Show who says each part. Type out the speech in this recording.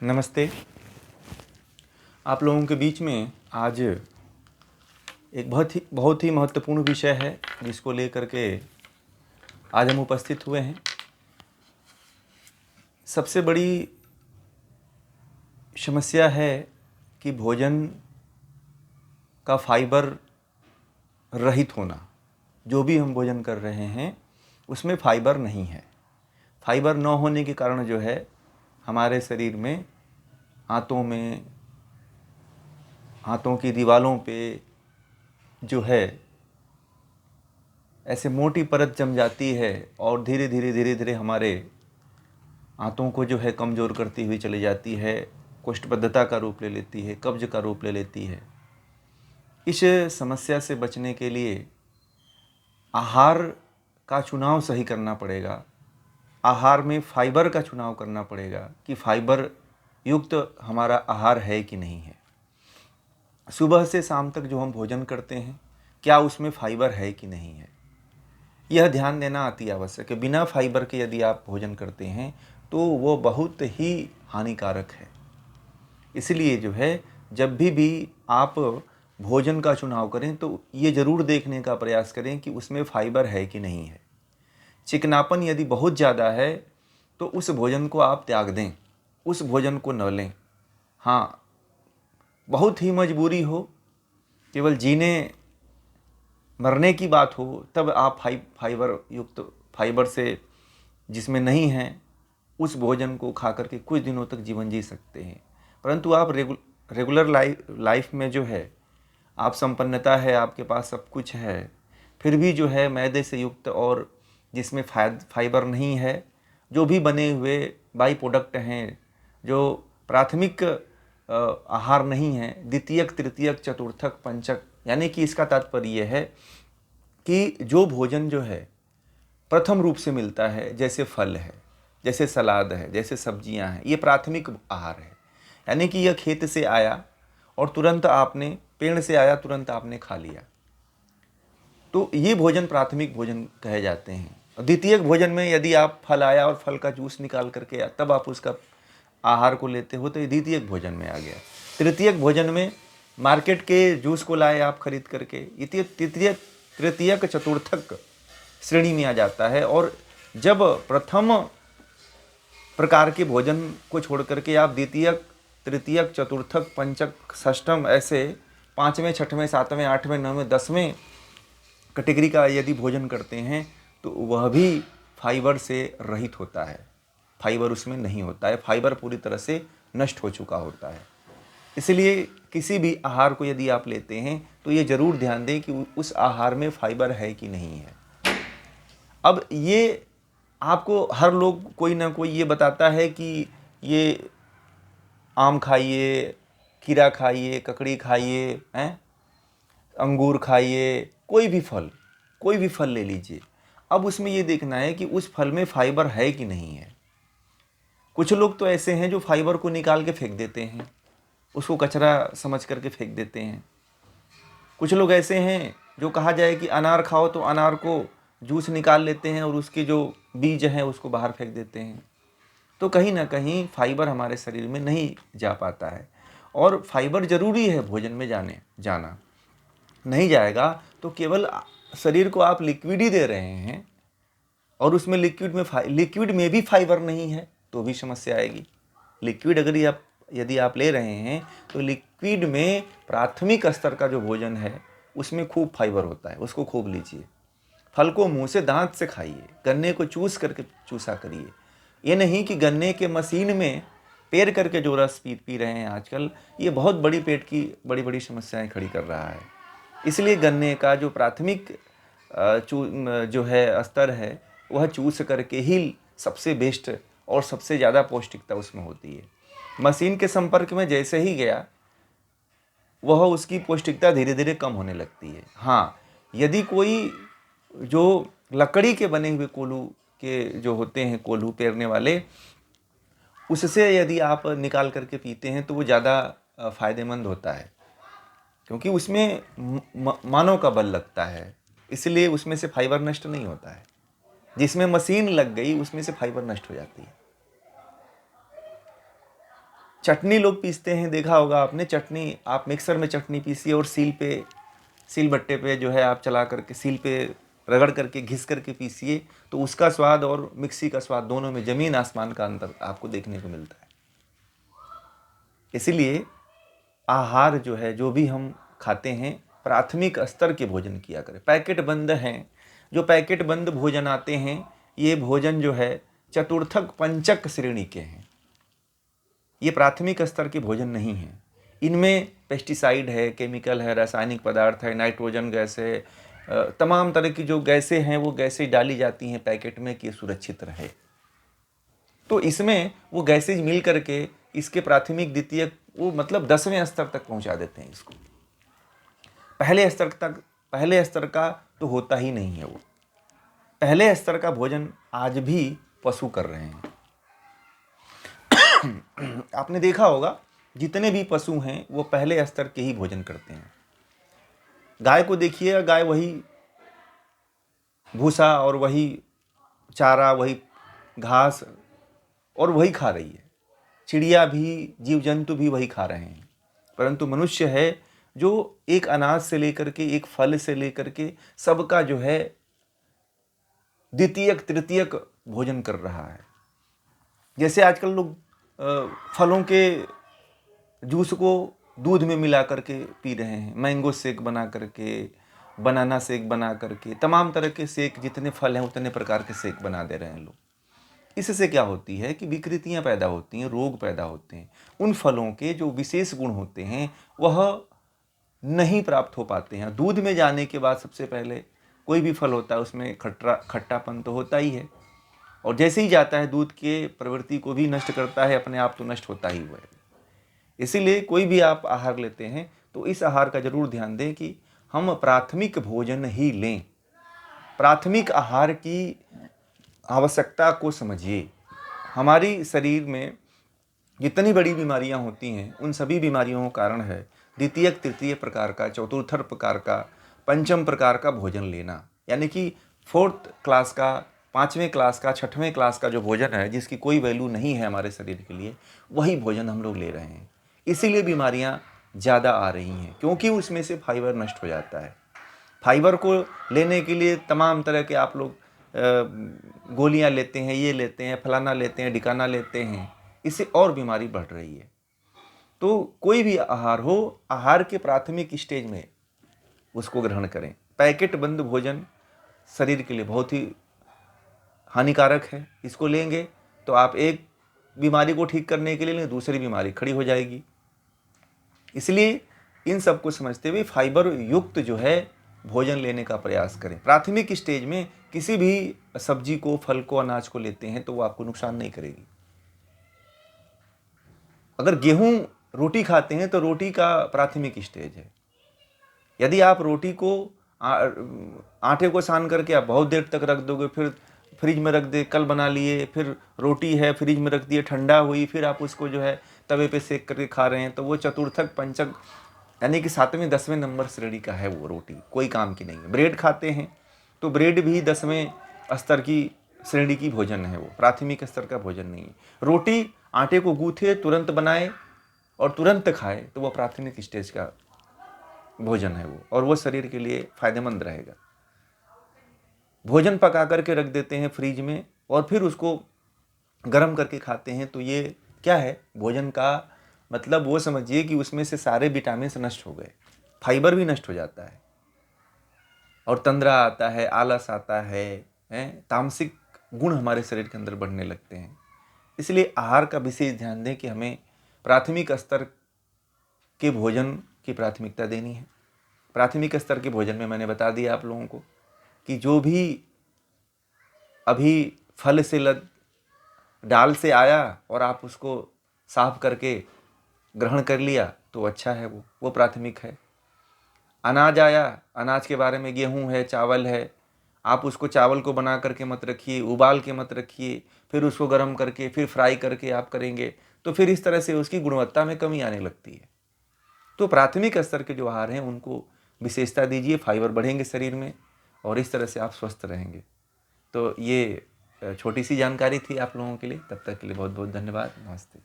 Speaker 1: नमस्ते। आप लोगों के बीच में आज एक बहुत ही महत्वपूर्ण विषय है जिसको लेकर के आज हम उपस्थित हुए हैं। सबसे बड़ी समस्या है कि भोजन का फाइबर रहित होना। जो भी हम भोजन कर रहे हैं उसमें फाइबर नहीं है। फाइबर न होने के कारण जो है हमारे शरीर में हाथों की दीवारों पे जो है ऐसे मोटी परत जम जाती है और धीरे धीरे हमारे हाथों को जो है कमज़ोर करती हुई चली जाती है, कोष्ठबद्धता का रूप ले लेती है, कब्ज का रूप ले लेती है। इस समस्या से बचने के लिए आहार का चुनाव सही करना पड़ेगा। आहार में फाइबर का चुनाव करना पड़ेगा कि फाइबर युक्त हमारा आहार है कि नहीं है। सुबह से शाम तक जो हम भोजन करते हैं क्या उसमें फाइबर है कि नहीं है, यह ध्यान देना अति आवश्यक है। बिना फाइबर के यदि आप भोजन करते हैं तो वो बहुत ही हानिकारक है। इसलिए जो है जब भी आप भोजन का चुनाव करें तो ये ज़रूर देखने का प्रयास करें कि उसमें फाइबर है कि नहीं है। चिकनापन यदि बहुत ज़्यादा है तो उस भोजन को आप त्याग दें, उस भोजन को न लें। हाँ, बहुत ही मजबूरी हो, केवल जीने मरने की बात हो, तब आप फाइबर से जिसमें नहीं है उस भोजन को खा करके कुछ दिनों तक जीवन जी सकते हैं। परंतु आप रेगुलर लाइफ में जो है आप संपन्नता है, आपके पास सब कुछ है, फिर भी जो है मैदे से युक्त और जिसमें फाइबर नहीं है, जो भी बने हुए बाई प्रोडक्ट हैं, जो प्राथमिक आहार नहीं है, द्वितीयक, तृतीयक, चतुर्थक, पंचक, यानी कि इसका तात्पर्य यह है कि जो भोजन जो है प्रथम रूप से मिलता है, जैसे फल है, जैसे सलाद है, जैसे सब्जियां हैं, ये प्राथमिक आहार है। यानी कि यह खेत से आया और तुरंत आपने, पेड़ से आया तुरंत आपने खा लिया, तो ये भोजन प्राथमिक भोजन कहे जाते हैं। द्वितीयक भोजन में यदि आप फल आया और फल का जूस निकाल करके तब आप उसका आहार को लेते हो तो ये द्वितीयक भोजन में आ गया। तृतीयक भोजन में मार्केट के जूस को लाए आप खरीद करके, ये तृतीयक चतुर्थक श्रेणी में आ जाता है। और जब प्रथम प्रकार के भोजन को छोड़ करके आप द्वितीयक, तृतीयक, चतुर्थक, पंचक, षष्ठम, ऐसे पाँचवें, छठवें, सातवें, आठवें, नौवें, 10वें कैटेगरी का यदि भोजन करते हैं तो वह भी फाइबर से रहित होता है। फाइबर उसमें नहीं होता है, फाइबर पूरी तरह से नष्ट हो चुका होता है। इसलिए किसी भी आहार को यदि आप लेते हैं तो ये ज़रूर ध्यान दें कि उस आहार में फाइबर है कि नहीं है। अब ये आपको हर लोग कोई ना कोई ये बताता है कि ये आम खाइए, खीरा खाइए, ककड़ी खाइए, अंगूर खाइए, कोई भी फल ले लीजिए। अब उसमें ये देखना है कि उस फल में फाइबर है कि नहीं है। कुछ लोग तो ऐसे हैं जो फाइबर को निकाल के फेंक देते हैं, उसको कचरा समझ करके फेंक देते हैं। कुछ लोग ऐसे हैं जो कहा जाए कि अनार खाओ तो अनार को जूस निकाल लेते हैं और उसके जो बीज हैं उसको बाहर फेंक देते हैं। तो कहीं ना कहीं फाइबर हमारे शरीर में नहीं जा पाता है। और फाइबर ज़रूरी है भोजन में जाना। नहीं जाएगा तो केवल शरीर को आप लिक्विड ही दे रहे हैं और उसमें लिक्विड में भी फाइबर नहीं है तो भी समस्या आएगी। लिक्विड यदि आप ले रहे हैं तो लिक्विड में प्राथमिक स्तर का जो भोजन है उसमें खूब फाइबर होता है, उसको खूब लीजिए। फल को मुंह से, दांत से खाइए, गन्ने को चूसा करिए। ये नहीं कि गन्ने के मशीन में पेर करके जो रस पी रहे हैं आजकल, ये बहुत बड़ी पेट की बड़ी समस्याएं खड़ी कर रहा है। इसलिए गन्ने का जो प्राथमिक जो है स्तर है वह चूस करके ही सबसे बेस्ट और सबसे ज़्यादा पौष्टिकता उसमें होती है। मशीन के संपर्क में जैसे ही गया वह उसकी पौष्टिकता धीरे धीरे कम होने लगती है। हाँ, यदि कोई जो लकड़ी के बने हुए कोल्हू के जो होते हैं, कोल्हू पेरने वाले, उससे यदि आप निकाल करके पीते हैं तो वो ज़्यादा फायदेमंद होता है, क्योंकि उसमें मानव का बल लगता है, इसलिए उसमें से फाइबर नष्ट नहीं होता है। जिसमें मशीन लग गई उसमें से फाइबर नष्ट हो जाती है। चटनी लोग पीसते हैं, देखा होगा आपने। चटनी आप मिक्सर में चटनी पीसिए और सील बट्टे पे जो है आप चला करके सील पे रगड़ करके घिस करके पीसिए, तो उसका स्वाद और मिक्सी का स्वाद दोनों में ज़मीन आसमान का अंतर आपको देखने को मिलता है। इसीलिए आहार जो है, जो भी हम खाते हैं, प्राथमिक स्तर के भोजन किया करें। पैकेट बंद हैं, जो पैकेट बंद भोजन आते हैं, ये भोजन जो है चतुर्थक पंचक श्रेणी के हैं। ये प्राथमिक स्तर के भोजन नहीं हैं। इनमें पेस्टिसाइड है, केमिकल है, रासायनिक पदार्थ है, नाइट्रोजन गैस है, तमाम तरह की जो गैसें हैं वो गैसें डाली जाती हैं पैकेट में कि सुरक्षित रहे। तो इसमें वो गैसेज मिल करके इसके प्राथमिक द्वितीयक वो मतलब 10वें स्तर तक पहुंचा देते हैं इसको। पहले स्तर का तो होता ही नहीं है। वो पहले स्तर का भोजन आज भी पशु कर रहे हैं। आपने देखा होगा जितने भी पशु हैं वो पहले स्तर के ही भोजन करते हैं। गाय को देखिए, गाय वही भूसा और वही चारा, वही घास और वही खा रही है। चिड़िया भी, जीव जंतु भी वही खा रहे हैं। परंतु मनुष्य है जो एक अनाज से लेकर के, एक फल से लेकर के सबका जो है द्वितीयक तृतीयक भोजन कर रहा है। जैसे आजकल लोग फलों के जूस को दूध में मिला करके पी रहे हैं, मैंगो शेक बना करके, बनाना शेक बना करके, तमाम तरह के शेक, जितने फल हैं उतने प्रकार के शेक बना दे रहे हैं लोग। इससे क्या होती है कि विकृतियां पैदा होती हैं, रोग पैदा होते हैं। उन फलों के जो विशेष गुण होते हैं वह नहीं प्राप्त हो पाते हैं। दूध में जाने के बाद सबसे पहले कोई भी फल होता है उसमें खट्टापन तो होता ही है, और जैसे ही जाता है दूध के प्रवृत्ति को भी नष्ट करता है, अपने आप तो नष्ट होता ही हुआ है। इसीलिए कोई भी आप आहार लेते हैं तो इस आहार का जरूर ध्यान दें कि हम प्राथमिक भोजन ही लें। प्राथमिक आहार की आवश्यकता को समझिए। हमारी शरीर में जितनी बड़ी बीमारियां होती हैं उन सभी बीमारियों का कारण है द्वितीयक तृतीय प्रकार का, चतुर्थ प्रकार का, पंचम प्रकार का भोजन लेना। यानी कि 4th क्लास का, 5वें क्लास का, 6वें क्लास का जो भोजन है, जिसकी कोई वैल्यू नहीं है हमारे शरीर के लिए, वही भोजन हम लोग ले रहे हैं। इसीलिए बीमारियां ज़्यादा आ रही हैं, क्योंकि उसमें से फाइबर नष्ट हो जाता है। फाइबर को लेने के लिए तमाम तरह के आप लोग गोलियां लेते हैं, ये लेते हैं, फलाना लेते हैं, ढिकाना लेते हैं, इससे और बीमारी बढ़ रही है। तो कोई भी आहार हो, आहार के प्राथमिक स्टेज में उसको ग्रहण करें। पैकेट बंद भोजन शरीर के लिए बहुत ही हानिकारक है। इसको लेंगे तो आप एक बीमारी को ठीक करने के लिए दूसरी बीमारी खड़ी हो जाएगी। इसलिए इन सब को समझते हुए फाइबर युक्त जो है भोजन लेने का प्रयास करें। प्राथमिक स्टेज में किसी भी सब्जी को, फल को, अनाज को लेते हैं तो वो आपको नुकसान नहीं करेगी। अगर गेहूं रोटी खाते हैं तो रोटी का प्राथमिक स्टेज है। यदि आप रोटी को आटे को सान करके आप बहुत देर तक रख दोगे, फिर फ्रिज में रख दे, कल बना लिए, फिर रोटी है फ्रिज में रख दिए, ठंडा हुई, फिर आप उसको जो है तवे पे सेक करके खा रहे हैं, तो वो चतुर्थक पंचक यानी कि 7वें 10वें नंबर श्रेणी का है। वो रोटी कोई काम की नहीं है। ब्रेड खाते हैं तो ब्रेड भी 10वें स्तर की श्रेणी की भोजन है, वो प्राथमिक स्तर का भोजन नहीं है। रोटी आटे को गूथे, तुरंत बनाए और तुरंत खाए तो वो प्राथमिक स्टेज का भोजन है वो, और वो शरीर के लिए फायदेमंद रहेगा। भोजन पका करके रख देते हैं फ्रिज में और फिर उसको गर्म करके खाते हैं, तो ये क्या है? भोजन का मतलब वो समझिए कि उसमें से सारे विटामिन नष्ट हो गए, फाइबर भी नष्ट हो जाता है और तंद्रा आता है, आलस आता है, तामसिक गुण हमारे शरीर के अंदर बढ़ने लगते हैं। इसलिए आहार का विशेष ध्यान दें कि हमें प्राथमिक स्तर के भोजन की प्राथमिकता देनी है। प्राथमिक स्तर के भोजन में मैंने बता दिया आप लोगों को कि जो भी अभी फल से डाल से आया और आप उसको साफ करके ग्रहण कर लिया तो अच्छा है, वो प्राथमिक है। अनाज आया, अनाज के बारे में गेहूं है, चावल है, आप उसको चावल को बना करके मत रखिए, उबाल के मत रखिए, फिर उसको गर्म करके फिर फ्राई करके आप करेंगे तो फिर इस तरह से उसकी गुणवत्ता में कमी आने लगती है। तो प्राथमिक स्तर के जो आहार हैं उनको विशेषता दीजिए, फाइबर बढ़ेंगे शरीर में और इस तरह से आप स्वस्थ रहेंगे। तो ये छोटी सी जानकारी थी आप लोगों के लिए। तब तक के लिए बहुत बहुत धन्यवाद। नमस्ते।